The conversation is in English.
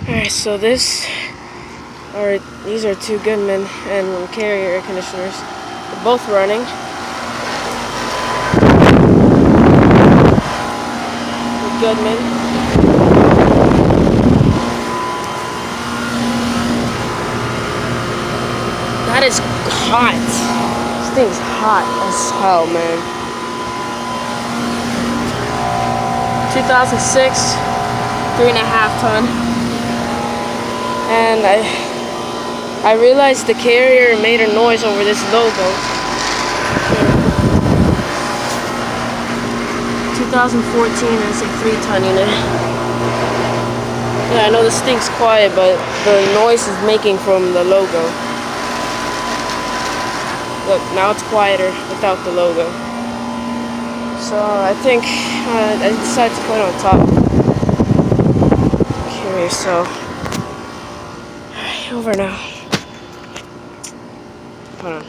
Alright, so these are two Goodman and carrier air conditioners. They're both running. The Goodman. That is hot. This thing's hot as hell, man. 2006, 3.5 ton. And I realized the carrier made a noise over this logo. 2014, it's a 3-ton unit. Yeah, I know this thing's quiet, but the noise is making from the logo. Look, now it's quieter without the logo. So I think I decided to put it on top. Okay, so over now. Hold on.